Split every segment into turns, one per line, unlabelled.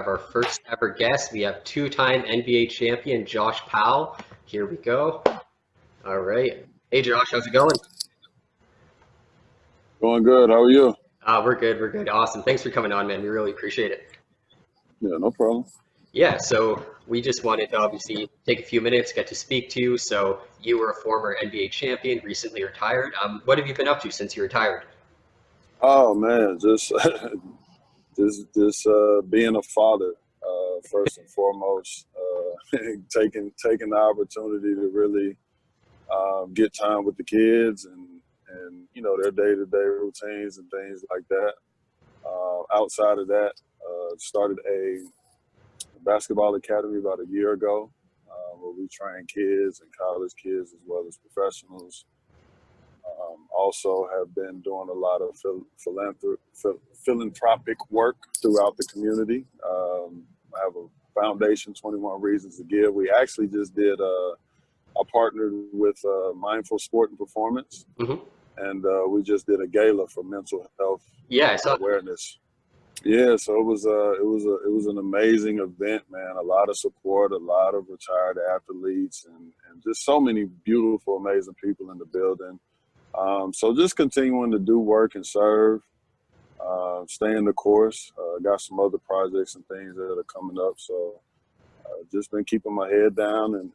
Our first ever guest. We have two-time NBA champion Josh Powell. Here we go. All right. Hey Josh, how's it going?
Going good. How are you?
We're good. We're good. Awesome. Thanks for coming on, man. We really appreciate it.
Yeah, no problem.
Yeah, so we just wanted to obviously take a few minutes, get to speak to you. So you were a former NBA champion, recently retired. What have you been up to since you retired?
Oh man, just just being a father first and foremost. Taking the opportunity to really get time with the kids and their day-to-day routines and things like that. Outside of that, started a basketball academy about a year ago, where we train kids and college kids as well as professionals. Also have been doing a lot of philanthropic work throughout the community. I have a foundation, 21 Reasons to Give. We actually just did, I partnered with Mindful Sport and Performance,
Hmm.
and we just did a gala for mental health
Yeah, I saw that.
awareness. Yeah, so it was an amazing event, man. A lot of support, a lot of retired athletes, and just so many beautiful, amazing people in the building. So just continuing to do work and serve, staying the course. Got some other projects and things that are coming up. So just been keeping my head down and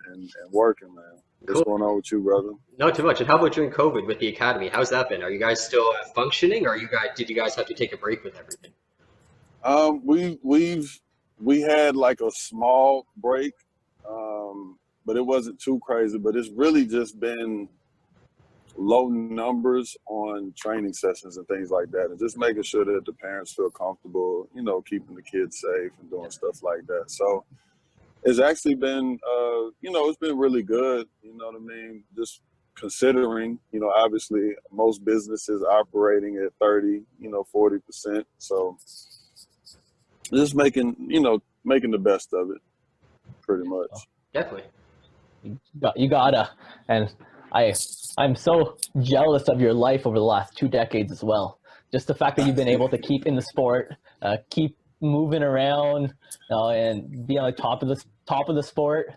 working, man. What's
Cool.
going on with you, brother?
Not too much. And how about during COVID with the academy? How's that been? Are you guys still functioning, or did you guys have to take a break with everything?
We had like a small break, but it wasn't too crazy. But it's really just been low numbers on training sessions and things like that, and just making sure that the parents feel comfortable, keeping the kids safe and doing stuff like that. So it's actually been, it's been really good. You know what I mean? Just considering, obviously most businesses operating at 30, 40%. So just making the best of it, pretty much.
Definitely.
You gotta, and I'm so jealous of your life over the last 2 decades as well. Just the fact that you've been able to keep in the sport, keep moving around, and be on the top of the sport.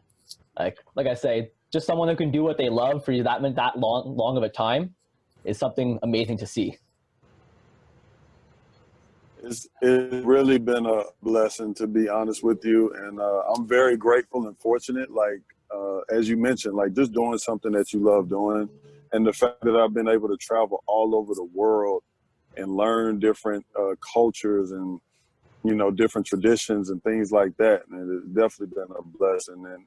Like I say, just someone who can do what they love for that long of a time is something amazing to see.
It's really been a blessing, to be honest with you, and I'm very grateful and fortunate. Like as you mentioned, like just doing something that you love doing, and the fact that I've been able to travel all over the world and learn different cultures and different traditions and things like that. And it's definitely been a blessing. And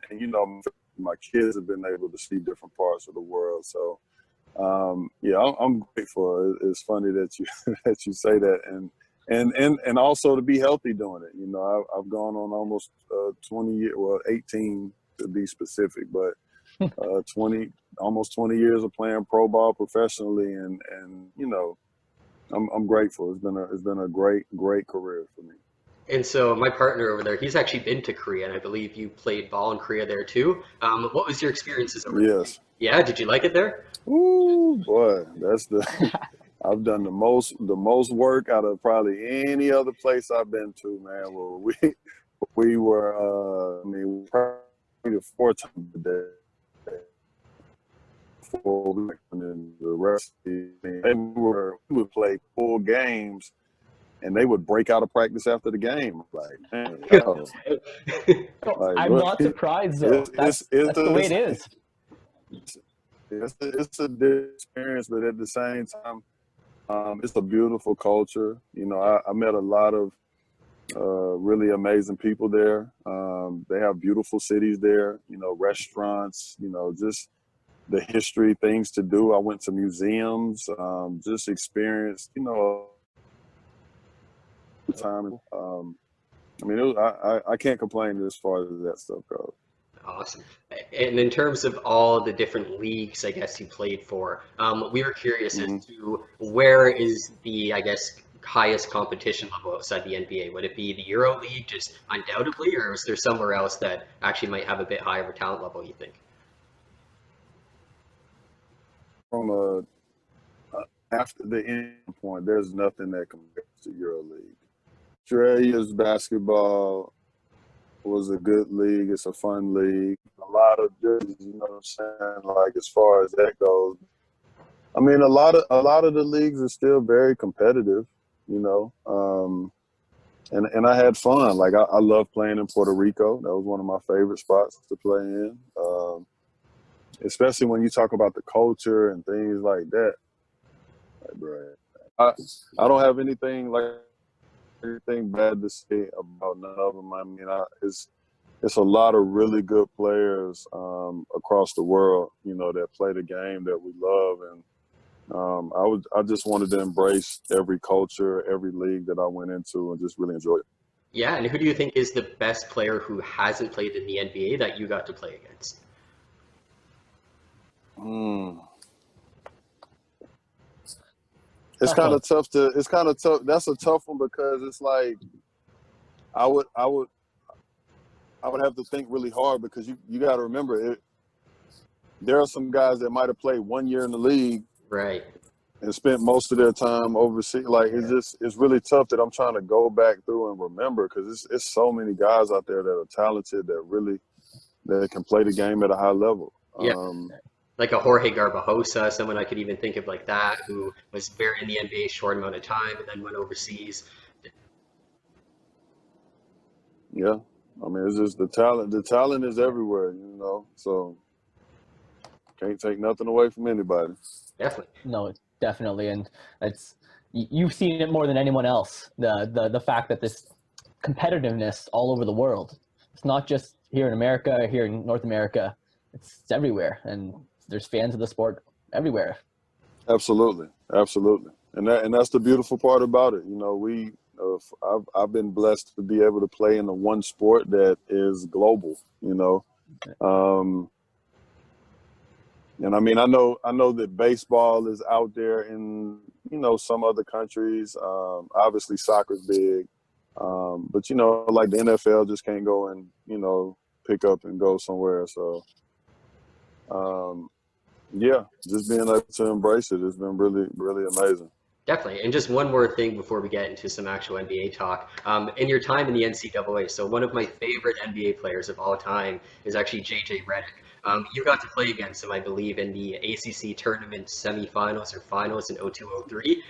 my kids have been able to see different parts of the world. So yeah, I'm grateful. It's funny that you that you say that, and also to be healthy doing it. I've gone on almost 20 years, well, 18 to be specific, but almost 20 years of playing pro ball professionally, and I'm grateful. It's been a great career for me.
And so my partner over there, he's actually been to Korea, and I believe you played ball in Korea there too. What was your experiences over there?
Yes.
Yeah, did you like it there?
Ooh, boy, that's the I've done the most work out of probably any other place I've been to, man. Well, we were we probably 4 times a day before we went in the rest of we would play full games, and they would break out of practice after the game. Like, man, yo, like
I'm
what?
not surprised though.
It's
That's
it's it's
the way it
a,
is.
it's a good experience, but at the same time, it's a beautiful culture. I met a lot of really amazing people there. They have beautiful cities there, restaurants, just the history, things to do. I went to museums, just experienced, time. I can't complain as far as that stuff goes.
Awesome. And in terms of all the different leagues, I guess you played for, we were curious as
Hmm.
to where is the, I guess, highest competition level outside the NBA? Would it be the Euroleague, just undoubtedly, or is there somewhere else that actually might have a bit higher of a talent level, you think?
From after the end point, there's nothing that compares to EuroLeague. Australia's basketball was a good league. It's a fun league. A lot of jerseys, you know what I'm saying? Like as far as that goes, I mean, a lot of the leagues are still very competitive, you know. And I had fun. Like I love playing in Puerto Rico. That was one of my favorite spots to play in. Especially when you talk about the culture and things like that. Like, bro, I don't have anything bad to say about none of them. I mean, it's a lot of really good players across the world, you know, that play the game that we love, and I just wanted to embrace every culture, every league that I went into, and just really enjoy it.
Yeah, and who do you think is the best player who hasn't played in the NBA that you got to play against?
It's kind of tough to. It's kind of tough. That's a tough one because it's like I would have to think really hard because you got to remember it. There are some guys that might have played 1 year in the league,
right,
and spent most of their time overseas. Like it's really tough that I'm trying to go back through and remember because it's so many guys out there that are talented that can play the game at a high level.
yeah. Like a Jorge Garbajosa, someone I could even think of like that, who was very in the NBA short amount of time and then went overseas.
Yeah, I mean it's just the talent. The talent is everywhere, you know. So can't take nothing away from anybody.
Definitely.
No, definitely, and you've seen it more than anyone else. The fact that this competitiveness all over the world. It's not just here in America, here in North America. It's everywhere, and there's fans of the sport everywhere.
Absolutely, and that's the beautiful part about it. You know, I've been blessed to be able to play in the one sport that is global. You know, and I mean I know that baseball is out there in some other countries. Obviously, soccer's big, but like the NFL just can't go and pick up and go somewhere. So. Yeah, just being able to embrace it has been really, really amazing.
Definitely. And just one more thing before we get into some actual NBA talk. In your time in the NCAA, so one of my favorite NBA players of all time is actually JJ Reddick. You got to play against him, I believe, in the ACC tournament semifinals or finals in 02-03.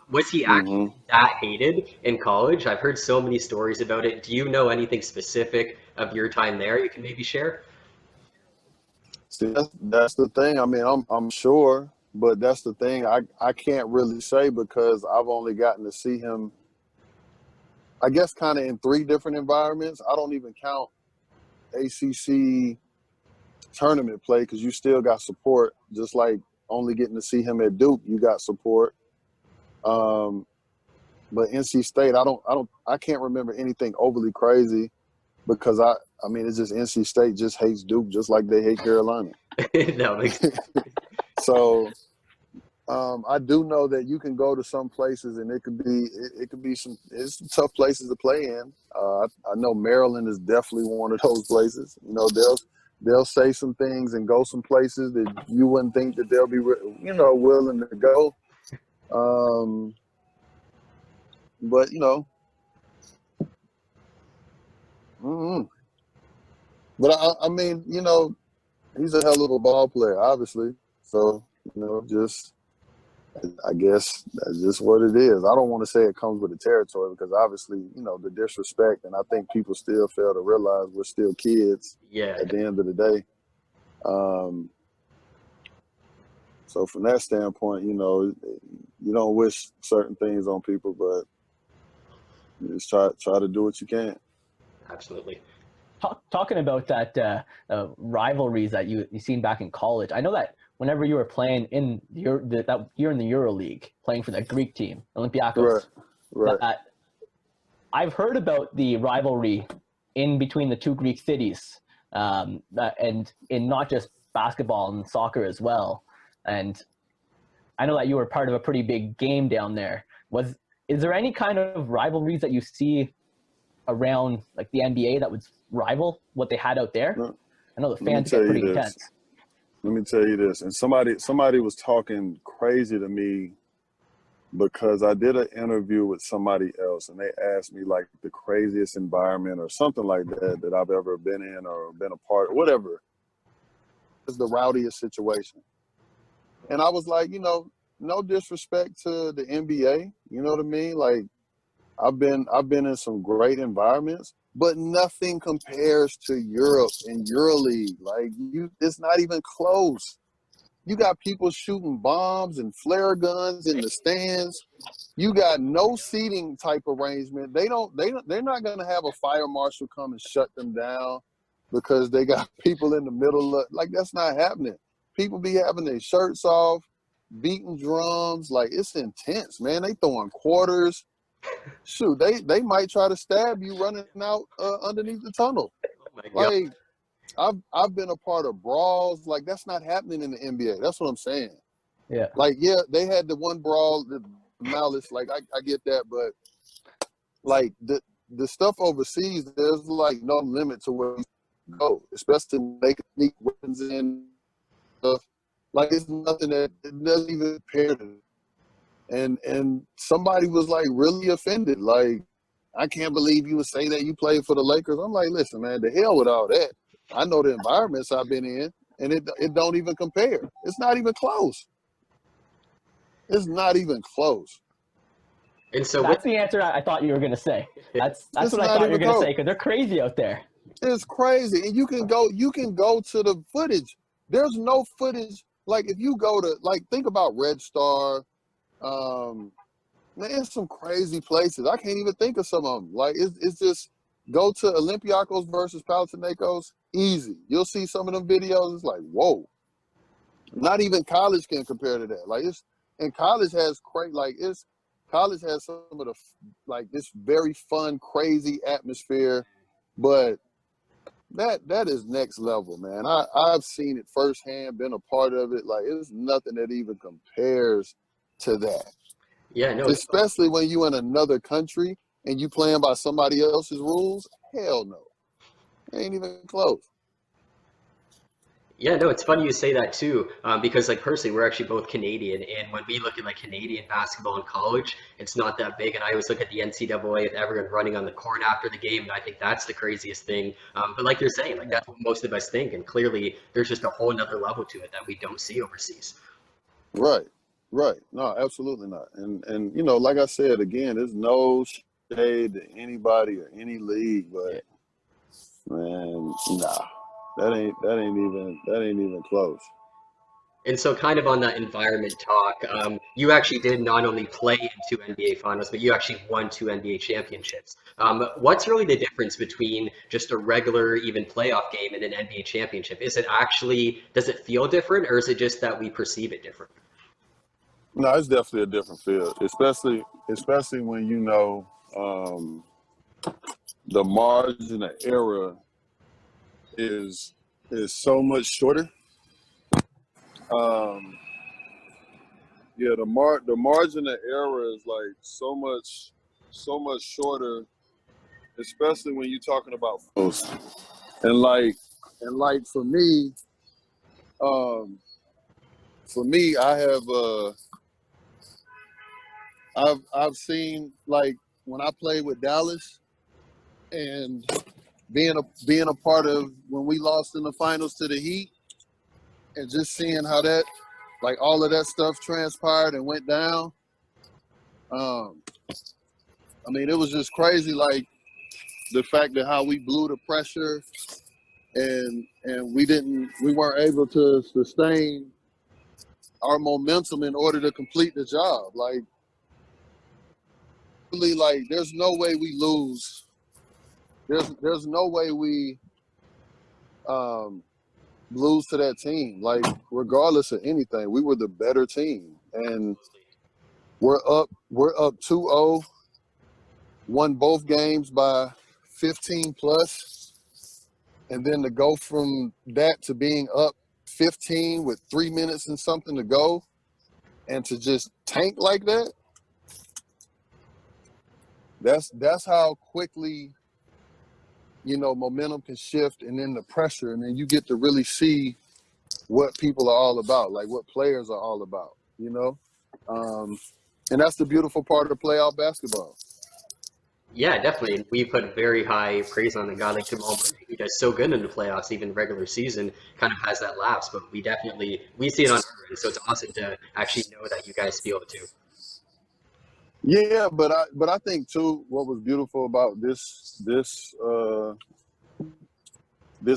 Was he actually that hated in college? I've heard so many stories about it. Do you know anything specific of your time there you can maybe share?
See, that's the thing. I mean, I'm sure, but that's the thing. I can't really say because I've only gotten to see him, I guess, kind of in 3 different environments. I don't even count ACC tournament play because you still got support. Just like only getting to see him at Duke, you got support. But NC State, I can't remember anything overly crazy because I mean, it's just NC State just hates Duke just like they hate Carolina.
No.
So I do know that you can go to some places and it could be it's tough places to play in. I know Maryland is definitely one of those places. You know, they'll say some things and go some places that you wouldn't think that they'll be willing to go. But But I mean, he's a hell of a ball player, obviously. So, just I guess that's just what it is. I don't want to say it comes with the territory because obviously, the disrespect, and I think people still fail to realize we're still kids at the end of the day. So from that standpoint, you don't wish certain things on people, but you just try to do what you can.
Absolutely.
Talking about that rivalries that you seen back in college, I know that whenever you were playing in that year in the Euroleague, playing for that Greek team, Olympiacos,
right.
I've heard about the rivalry in between the 2 Greek cities, and in not just basketball and soccer as well. And I know that you were part of a pretty big game down there. Is there any kind of rivalries that you see around like the NBA that would rival what they had out there? I know the fans get pretty intense.
Let me tell you this. And somebody was talking crazy to me because I did an interview with somebody else and they asked me like the craziest environment or something like that that I've ever been in or been a part, whatever. It's the rowdiest situation. And I was like, no disrespect to the NBA, you know what I mean? Like I've been in some great environments, but nothing compares to Europe and Euroleague. Like it's not even close. You got people shooting bombs and flare guns in the stands. You got no seating type arrangement. They're not gonna have a fire marshal come and shut them down because they got people in the middle of, like, that's not happening. People be having their shirts off, beating drums, like it's intense, man. They throwing quarters. Shoot, they might try to stab you running out underneath the tunnel.
Oh my God.
Like I've been a part of brawls. Like that's not happening in the NBA. That's what I'm saying.
Yeah.
Like, yeah, they had the one brawl, the malice. Like I get that, but like the stuff overseas, there's like no limit to where you go, especially when they can sneak weapons in and stuff. Like it's nothing that it doesn't even compare to. And somebody was like really offended. Like, I can't believe you would say that you played for the Lakers. I'm like, listen, man, the hell with all that. I know the environments I've been in, and it don't even compare. It's not even close. It's not even close.
And so
That's the answer I thought you were going to say. That's
It's
what I
not
thought you were
even
going to
close.
say, because they're crazy out there.
It's crazy. And you can go to the footage. There's no footage. Like if you go to, like, think about Red Star, man, it's some crazy places. I can't even think of some of them. Like it's just go to Olympiacos versus Panathinaikos, easy. You'll see some of them videos. It's like, whoa. Not even college can compare to that. Like college has college has some of the like this very fun, crazy atmosphere, but that is next level, man. I've seen it firsthand, been a part of it. Like it's nothing that even compares to that.
yeah, no,
Especially when you in another country and you playing by somebody else's rules. Hell no. Ain't even close.
yeah, no, it's funny you say that too, because like personally, we're actually both Canadian, and when we look at like Canadian basketball in college, it's not that big. And I always look at the NCAA with everyone running on the court after the game, and I think that's the craziest thing. But like you're saying, like that's what most of us think, and clearly there's just a whole nother level to it that we don't see overseas.
Right. Right. No, absolutely not. And like I said, again, there's no shade to anybody or any league, but man, nah. That ain't even close.
And so, kind of on that environment talk, you actually did not only play in two NBA finals, but you actually won two NBA championships. What's really the difference between just a regular, even playoff game and an NBA championship? Is it actually, does it feel different, or is it just that we perceive it different?
No, it's definitely a different field, especially when the margin of error is so much shorter. Yeah, the margin of error is like so much shorter, especially when you're talking about finals. And like for me, I have I've seen, like, when I played with Dallas and being a part of when we lost in the finals to the Heat, and just seeing how that, like, all of that stuff transpired and went down. I mean, it was just crazy, like the fact that how we blew the pressure and we weren't able to sustain our momentum in order to complete the job. Like, really, like, there's no way we lose. There's no way we lose to that team. Like, regardless of anything, we were the better team, and we're up 2-0, won both games by 15 plus, and then to go from that to being up 15 with 3 minutes and something to go, and to just tank like that. That's how quickly, momentum can shift, and then the pressure, and then you get to really see what people are all about, like what players are all about. And that's the beautiful part of playoff basketball.
Yeah, definitely. We put very high praise on a guy like Jamal Murray, who does so good in the playoffs, even regular season, kind of has that lapse. But we see it on our end, so it's awesome to actually know that you guys feel it too.
Yeah, but I think too, what was beautiful about this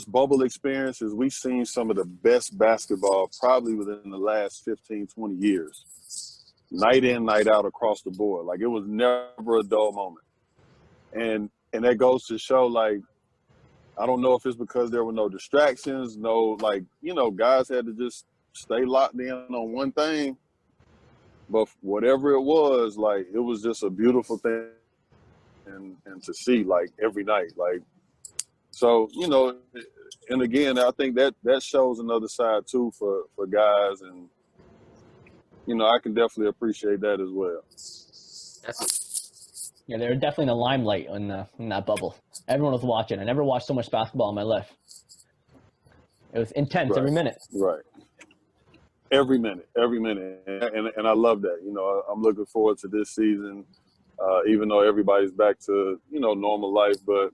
bubble experience is we've seen some of the best basketball probably within the last 15, 20 years. Night in, night out across the board. Like, it was never a dull moment. And that goes to show, like, I don't know if it's because there were no distractions, guys had to just stay locked in on one thing. But whatever it was, like, it was just a beautiful thing and to see, like, every night. Like, so, and again, I think that shows another side too for guys, and I can definitely appreciate that as well.
Definitely.
Yeah, they were definitely in the limelight in that bubble. Everyone was watching. I never watched so much basketball in my life. It was intense every minute.
Right. Every minute, and I love that. I'm looking forward to this season, even though everybody's back to normal life. But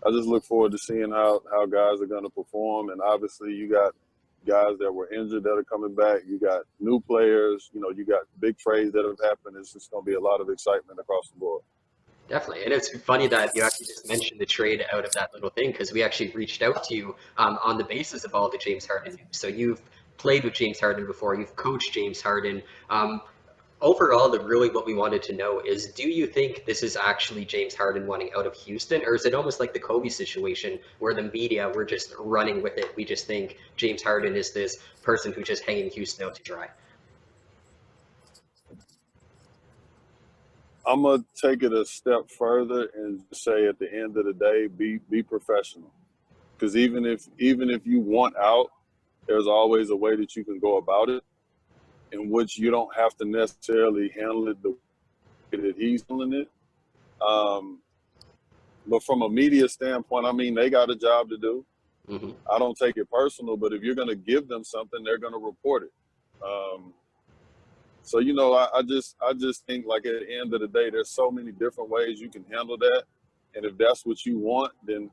I just look forward to seeing how guys are going to perform. And obviously, you got guys that were injured that are coming back. You got new players. You got big trades that have happened. It's just going to be a lot of excitement across the board.
Definitely. And it's funny that you actually just mentioned the trade out of that little thing because we actually reached out to you on the basis of all the James Harden news. So you've played with James Harden before, you've coached James Harden. Overall, really what we wanted to know is, do you think this is actually James Harden wanting out of Houston, or is it almost like the Kobe situation where the media, we're just running with it? We just think James Harden is this person who's just hanging Houston out to dry.
I'm gonna take it a step further and say, at the end of the day, be professional. Because even if you want out, there's always a way that you can go about it, in which you don't have to necessarily handle it the way that he's handling it. But from a media standpoint, I mean, they got a job to do.
Mm-hmm.
I don't take it personal, but if you're going to give them something, they're going to report it. So, I just think, like, at the end of the day, there's so many different ways you can handle that. And if that's what you want, then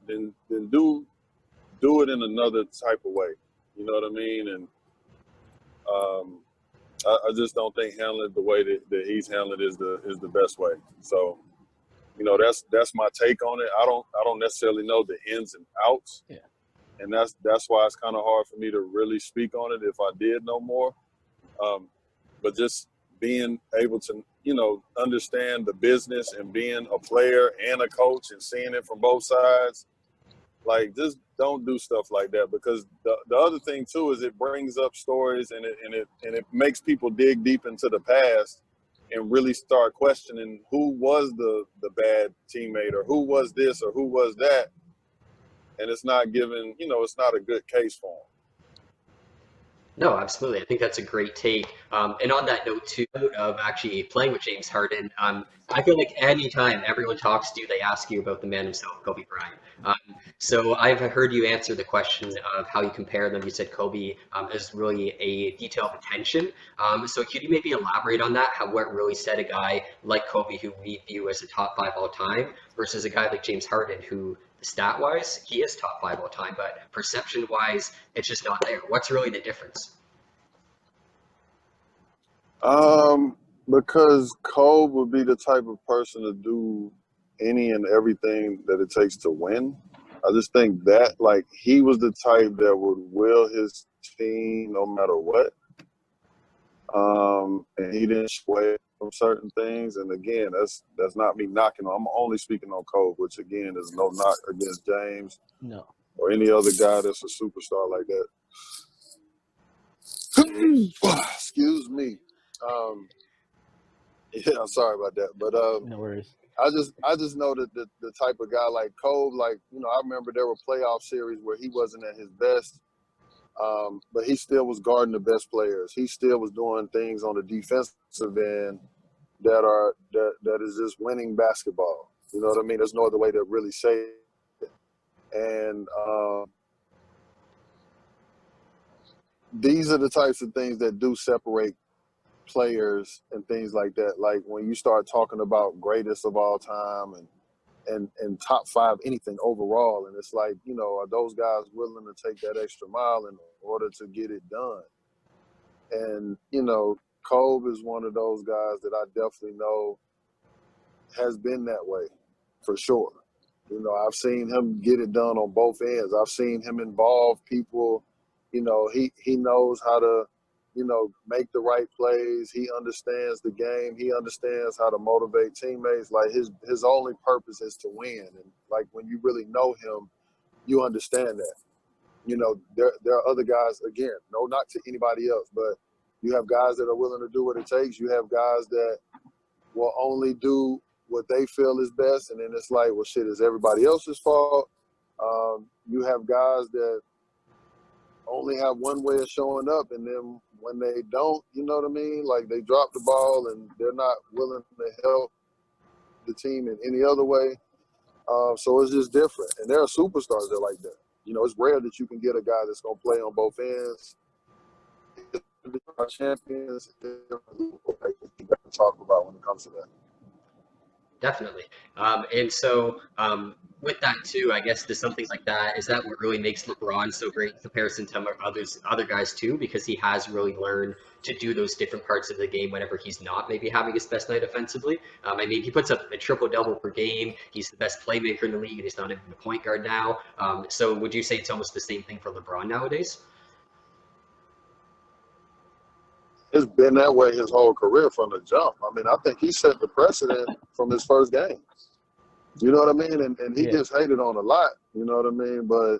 do it in another type of way. You know what I mean? And I just don't think handling it the way that he's handling it is the best way. So, that's my take on it. I don't necessarily know the ins and outs.
Yeah.
And that's why it's kind of hard for me to really speak on it if I did know more. But just being able to, understand the business and being a player and a coach and seeing it from both sides, like, just don't do stuff like that. Because the other thing too is it brings up stories and it makes people dig deep into the past and really start questioning who was the bad teammate, or who was this, or who was that. And it's not given, it's not a good case for them.
No, absolutely. I think that's a great take. And on that note, too, of actually playing with James Harden, I feel like anytime everyone talks to you, they ask you about the man himself, Kobe Bryant. So I've heard you answer the question of how you compare them. You said Kobe is really a detailed attention. So could you maybe elaborate on that? What really set a guy like Kobe, who we view as a top 5 all time, versus a guy like James Harden, who stat-wise, he is top 5 all time, but perception-wise, it's just not there. What's really the difference?
Because Kobe would be the type of person to do any and everything that it takes to win. I just think that, like, he was the type that would will his team no matter what. And he didn't sway from certain things. And again, that's not me knocking on. I'm only speaking on Kobe, which again is no knock against James or any other guy that's a superstar like that. Excuse me. Yeah, I'm sorry about that. But
No worries.
I just know that the type of guy like Kobe, like, I remember there were playoff series where he wasn't at his best. But he still was guarding the best players. He still was doing things on the defensive end that is just winning basketball. You know what I mean? There's no other way to really say it. And these are the types of things that do separate players and things like that. Like when you start talking about greatest of all time and top 5 anything overall, and it's like, you know, are those guys willing to take that extra mile in order to get it done? And, you know, Kobe is one of those guys that I definitely know has been that way for sure. You know, I've seen him get it done on both ends. I've seen him involve people. You know, he knows how to, you know, make the right plays. He understands the game. He understands how to motivate teammates. Like his only purpose is to win. And like when you really know him, you understand that. You know, there are other guys, again, no knock to anybody else, but you have guys that are willing to do what it takes. You have guys that will only do what they feel is best, and then it's like, well, shit, it's everybody else's fault. You have guys that only have one way of showing up, and then when they don't, you know what I mean? Like they drop the ball and they're not willing to help the team in any other way. So it's just different. And there are superstars that are like that. You know, it's rare that you can get a guy that's going to play on both ends. Our champions, you got to talk about when it comes to that.
Definitely. And so with that too, I guess there's something like that. Is that what really makes LeBron so great in comparison to other guys too? Because he has really learned to do those different parts of the game whenever he's not maybe having his best night offensively. I mean, he puts up a triple-double per game. He's the best playmaker in the league, and he's not even a point guard now. So would you say it's almost the same thing for LeBron nowadays?
It's been that way his whole career from the jump. I mean, I think he set the precedent from his first game. You know what I mean? And he gets hated on a lot, you know what I mean? But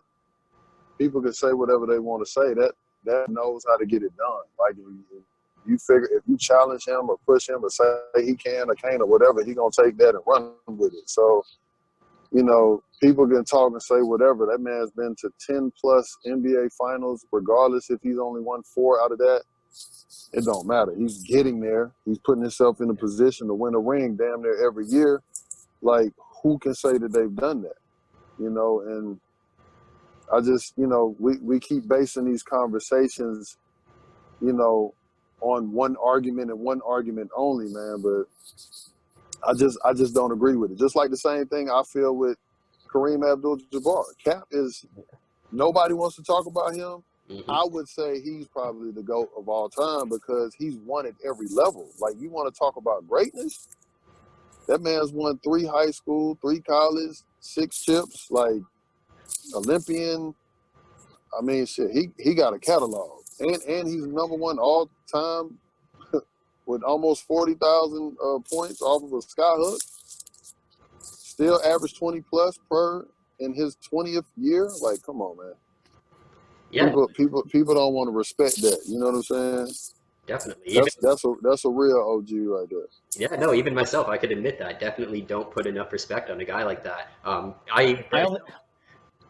people can say whatever they want to say. That knows how to get it done. Like, you figure if you challenge him or push him or say he can or can't or whatever, he's going to take that and run with it. So, you know, people can talk and say whatever. That man's been to 10-plus NBA finals, regardless if he's only won 4 out of that. It don't matter. He's getting there. He's putting himself in a position to win a ring damn near every year. Like, who can say that they've done that? You know, and I just, you know, we keep basing these conversations, you know, on one argument and one argument only, man. But I just don't agree with it. Just like the same thing I feel with Kareem Abdul-Jabbar. Cap is, nobody wants to talk about him. I would say he's probably the GOAT of all time because he's won at every level. Like, you want to talk about greatness? That man's won 3 high school, 3 college, 6 chips, like Olympian. I mean, shit, he got a catalog. And he's number 1 all time with almost 40,000 points off of a skyhook. Still average 20-plus per in his 20th year. Like, come on, man.
Yeah,
People don't want to respect that. You know what I'm saying?
definitely.
That's a real OG right there.
Yeah, no, even myself, I could admit that. I definitely don't put enough respect on a guy like that. I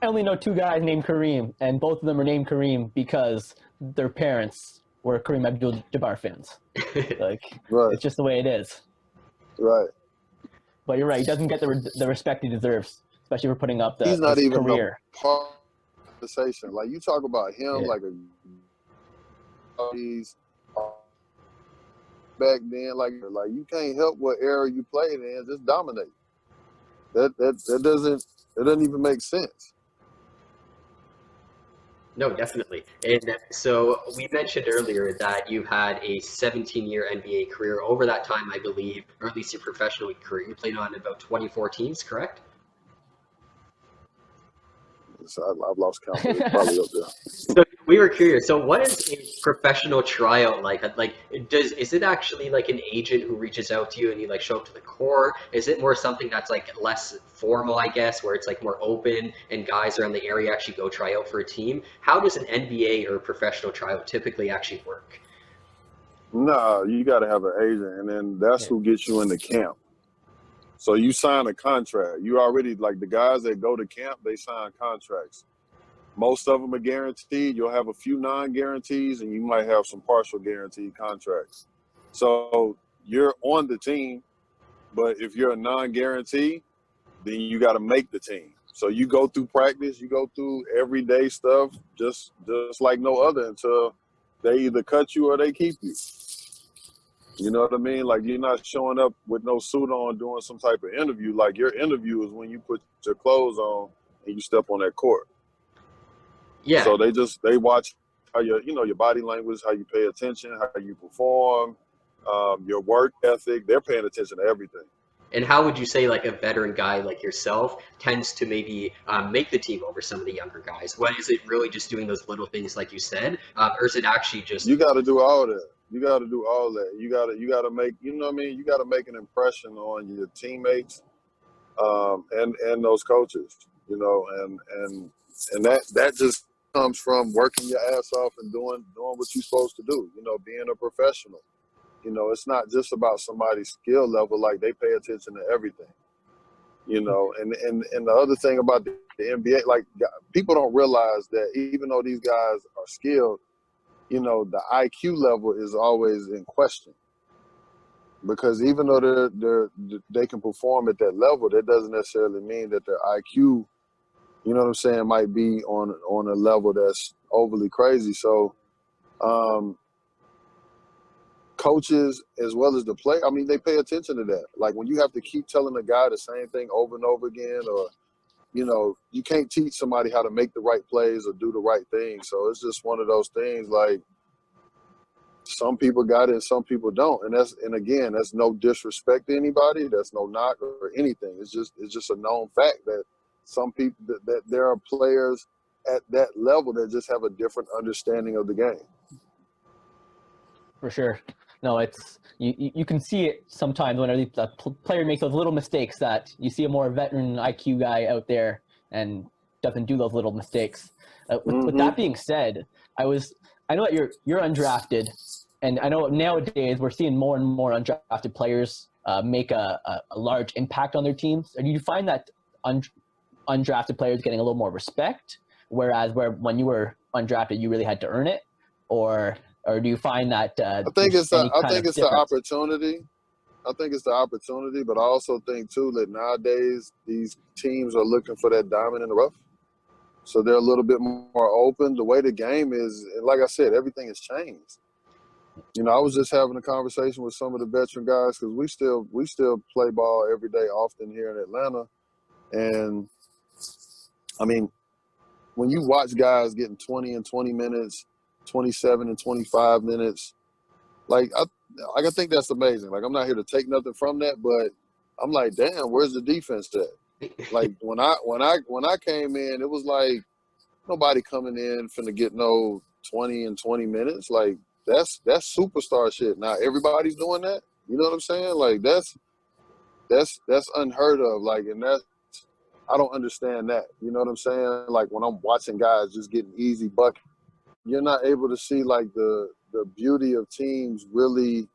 only know 2 guys named Kareem, and both of them are named Kareem because their parents were Kareem Abdul-Jabbar fans. Like,
right.
It's just the way it is.
Right.
But you're right. He doesn't get the respect he deserves, especially for putting up
He's not even
career.
Conversation. Like, you talk about him like he's back then, like you can't help what era you played in, just dominate. That doesn't even make sense.
No, definitely. And so we mentioned earlier that you had a 17-year NBA career. Over that time, I believe, or at least your professional career, you played on about 24 teams, correct?
So I've lost count, but it's probably up there.
So we were curious. So what is a professional tryout like? Like, is it actually like an agent who reaches out to you and you like show up to the court? Is it more something that's like less formal, I guess, where it's like more open and guys around the area actually go try out for a team? How does an NBA or professional tryout typically actually work?
No, you got to have an agent, and then that's who gets you into camp. So you sign a contract. You already, like the guys that go to camp, they sign contracts. Most of them are guaranteed. You'll have a few non-guarantees, and you might have some partial guaranteed contracts. So you're on the team, but if you're a non-guarantee, then you got to make the team. So you go through practice, you go through everyday stuff, just like no other until they either cut you or they keep you. You know what I mean? Like, you're not showing up with no suit on doing some type of interview. Like, your interview is when you put your clothes on and you step on that court.
Yeah.
So they watch how your body language, how you pay attention, how you perform, your work ethic. They're paying attention to everything.
And how would you say like a veteran guy like yourself tends to maybe make the team over some of the younger guys? What is it really just doing those little things like you said, or is it actually just?
You got to do all that. You got to do all that. You got to make, you know what I mean? You got to make an impression on your teammates, and those coaches, you know, and that just comes from working your ass off and doing what you're supposed to do, you know, being a professional. You know, it's not just about somebody's skill level. Like, they pay attention to everything, you know. And the other thing about the NBA, like, people don't realize that even though these guys are skilled, you know, the IQ level is always in question. Because even though they can perform at that level, that doesn't necessarily mean that their IQ, you know what I'm saying, might be on a level that's overly crazy. So, coaches as well as the player, I mean, they pay attention to that. Like, when you have to keep telling a guy the same thing over and over again, or, you know, you can't teach somebody how to make the right plays or do the right thing. So it's just one of those things, like, some people got it and some people don't. And again, that's no disrespect to anybody. That's no knock or anything. It's just a known fact that some people, that there are players at that level that just have a different understanding of the game.
For sure. No, it's you can see it sometimes when a player makes those little mistakes, that you see a more veteran IQ guy out there and doesn't do those little mistakes. With that being said, I know that you're undrafted, and I know nowadays we're seeing more and more undrafted players make a large impact on their teams. Do you find that undrafted players getting a little more respect, whereas when you were undrafted you really had to earn it, or do you find that
I think it's the opportunity. I think it's the opportunity, but I also think too that nowadays these teams are looking for that diamond in the rough. So they're a little bit more open. The way the game is, like I said, everything has changed. You know, I was just having a conversation with some of the veteran guys, because we still play ball every day often here in Atlanta. And, I mean, when you watch guys getting 20 and 20 minutes, 27 and 25 minutes, like I think that's amazing. Like, I'm not here to take nothing from that, but I'm like, damn, where's the defense at? Like, when I came in, it was like nobody coming in finna get no 20 and 20 minutes. Like, that's superstar shit. Now everybody's doing that. You know what I'm saying? Like, that's unheard of. Like, and I don't understand that. You know what I'm saying? Like, when I'm watching guys just getting easy buckets, you're not able to see like the beauty of teams really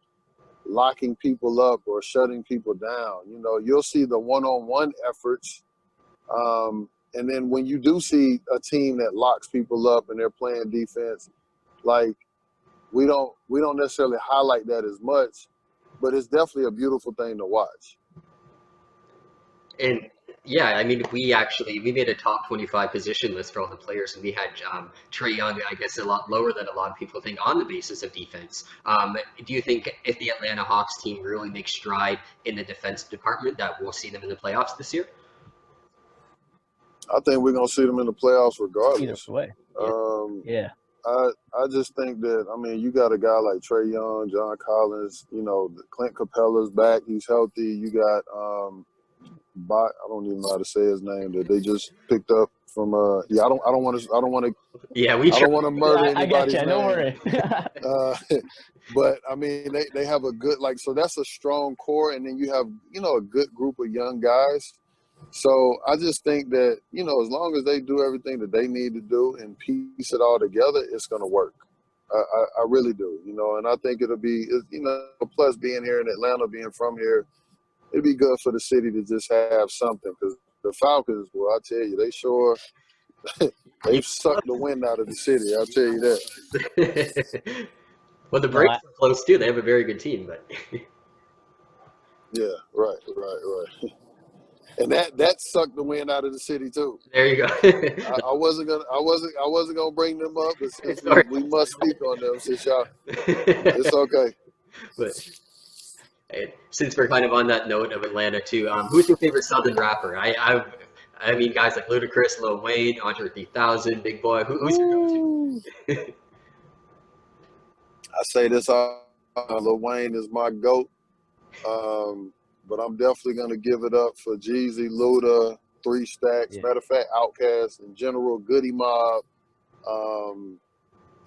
locking people up or shutting people down. You know, you'll see the one-on-one efforts. And then when you do see a team that locks people up and they're playing defense, like, we don't necessarily highlight that as much, but it's definitely a beautiful thing to watch.
And yeah, I mean, we made a top 25 position list for all the players, and we had Trae Young, I guess, a lot lower than a lot of people think on the basis of defense. Do you think if the Atlanta Hawks team really makes stride in the defensive department, that we'll see them in the playoffs this year?
I think we're gonna see them in the playoffs regardless.
Either way. Yeah.
I just think that, I mean, you got a guy like Trae Young, John Collins, you know, Clint Capella's back, he's healthy. You got I don't even know how to say his name, that they just picked up from I don't want to murder anybody's name.
Don't worry.
But I mean, they have a good, like, so that's a strong core, and then you have, you know, a good group of young guys. So I just think that, you know, as long as they do everything that they need to do and piece it all together, it's going to work. I really do, you know, and I think it'll be, you know, plus being here in Atlanta, being from here, it'd be good for the city to just have something, because the Falcons, well, I tell you, they've sucked the wind out of the city. I'll tell you that.
Well, the Braves are close too. They have a very good team, but
yeah, right. And that sucked the wind out of the city too.
There you go.
I wasn't gonna bring them up, but since we must speak on them, since y'all, it's okay.
But Since we're kind of on that note of Atlanta too, who's your favorite Southern rapper? I mean, guys like Ludacris, Lil Wayne, Andre 3000, Big Boy. Who's your
Ooh.
go-to?
I say this, Lil Wayne is my GOAT, but I'm definitely going to give it up for Jeezy, Luda, 3 Stacks,
Yeah.
matter of fact, Outkast in general, Goody Mob,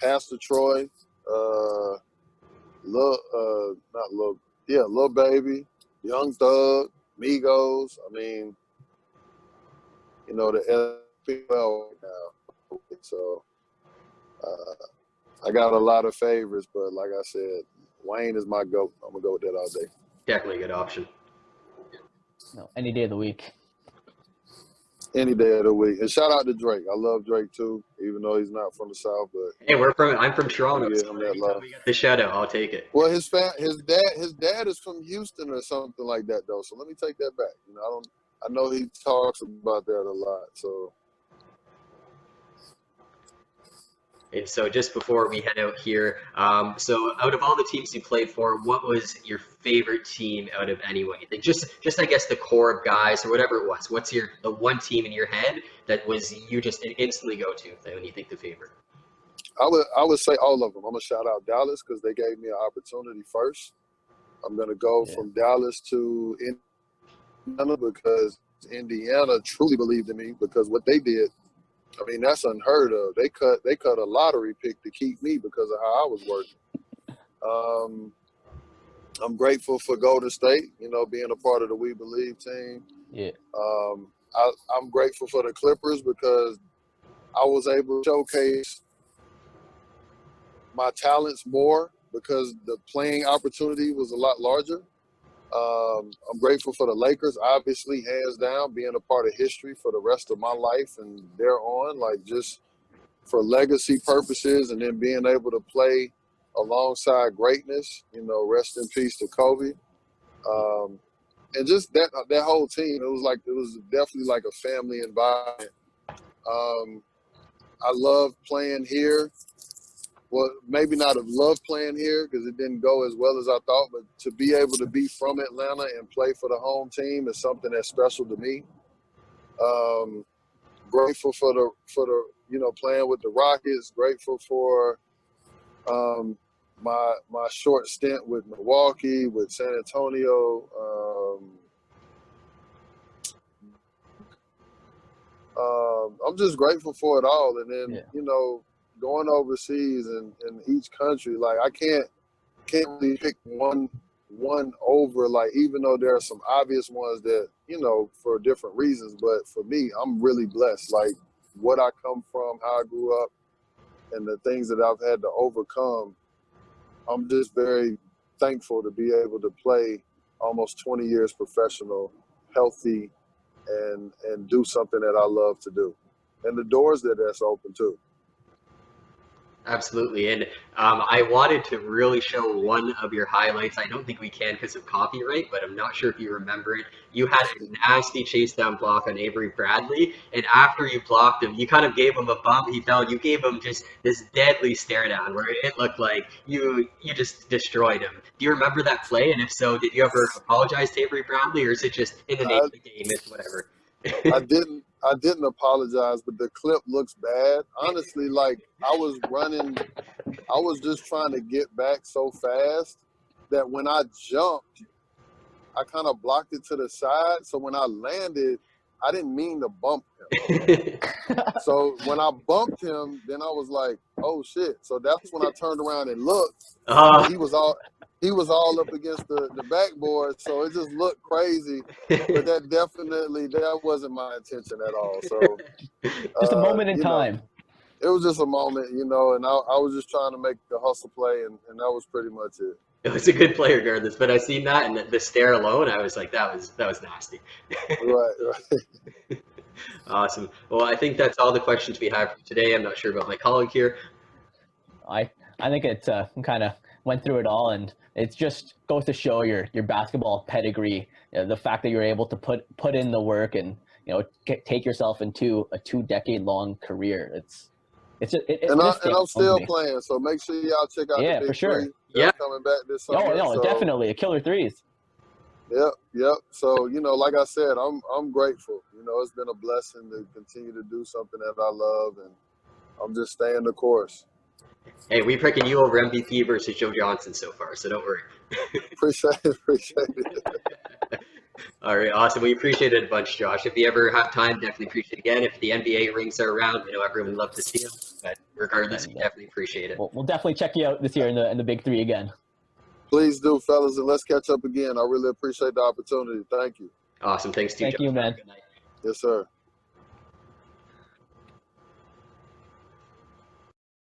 Pastor Troy, Lil Baby, Young Thug, Migos. I mean, you know, the FPL now. So I got a lot of favorites, but like I said, Wayne is my GOAT. I'm going to go with that all day.
Definitely a good option.
No, any day of the week.
Any day of the week. And shout out to Drake. I love Drake too, even though he's not from the South. But
Hey, I'm from Toronto,
give
so
him that
anytime
love.
we get the shout out, I'll take it.
Well, his dad is from Houston or something like that, though. So let me take that back. You know, I know he talks about that a lot. So.
And so just before we head out here, so out of all the teams you played for, what was your favorite team out of anyone? Like just I guess the core of guys or whatever it was. What's the one team in your head that was you just instantly go to when you think the favorite?
I would say all of them. I'm gonna shout out Dallas because they gave me an opportunity first. I'm gonna go from Dallas to Indiana because Indiana truly believed in me because what they did. I mean, that's unheard of. They cut a lottery pick to keep me because of how I was working. I'm grateful for Golden State, you know, being a part of the We Believe team.
Yeah.
I'm grateful for the Clippers because I was able to showcase my talents more because the playing opportunity was a lot larger. I'm grateful for the Lakers, obviously, hands down, being a part of history for the rest of my life and thereon, like just for legacy purposes and then being able to play alongside greatness, you know, rest in peace to Kobe. And just that whole team, it was definitely like a family environment. I love playing here. Well, maybe not have loved playing here because it didn't go as well as I thought, but to be able to be from Atlanta and play for the home team is something that's special to me. Grateful for the you know, playing with the Rockets. Grateful for my short stint with Milwaukee, with San Antonio. I'm just grateful for it all, and then you know, going overseas and in each country, like I can't really pick one over, like, even though there are some obvious ones that, you know, for different reasons, but for me, I'm really blessed. Like what I come from, how I grew up, and the things that I've had to overcome, I'm just very thankful to be able to play almost 20 years professional, healthy, and do something that I love to do. And the doors that's open too.
Absolutely. And I wanted to really show one of your highlights. I don't think we can because of copyright, but I'm not sure if you remember it. You had a nasty chase down block on Avery Bradley, and after you blocked him, you kind of gave him a bump. He fell. You gave him just this deadly stare down where it looked like you just destroyed him. Do you remember that play? And if so, did you ever apologize to Avery Bradley, or is it just in the name of the game? It's whatever.
I didn't apologize, but the clip looks bad. Honestly, like I was just trying to get back so fast that when I jumped, I kind of blocked it to the side. So when I landed, I didn't mean to bump him. So when I bumped him, then I was like, oh shit. So that's when I turned around and looked. He was all up against the backboard, so it just looked crazy. But that wasn't my intention at all. So
just a moment in time.
It was just a moment, you know, and I was just trying to make the hustle play, and that was pretty much it.
It was a good play regardless, but I seen that and the stare alone, I was like, that was nasty.
Right.
Awesome. Well, I think that's all the questions we have for today. I'm not sure about my colleague here.
I think it kind of went through it all, and it just goes to show your basketball pedigree, you know, the fact that you're able to put in the work and, you know, take yourself into a 2-decade-long career.
And I'm still playing, so make sure y'all check out the Big
for sure.
Three. They're coming back this summer.
No, definitely. A killer threes.
Yep. So, like I said, I'm grateful. It's been a blessing to continue to do something that I love, and I'm just staying the course.
Hey, we're picking you over MVP versus Joe Johnson so far, so don't worry.
Appreciate it.
All right, awesome. We appreciate it a bunch, Josh. If you ever have time, definitely appreciate it again. If the NBA rings are around, everyone would love to see them. But regardless, we
And
definitely appreciate it.
we'll definitely check you out this year in the Big Three again.
Please do, fellas, and let's catch up again. I really appreciate the opportunity. Thank you.
Awesome. Thanks to you,
Thank
Josh.
you,
Have a
man.
good night.
Yes, sir.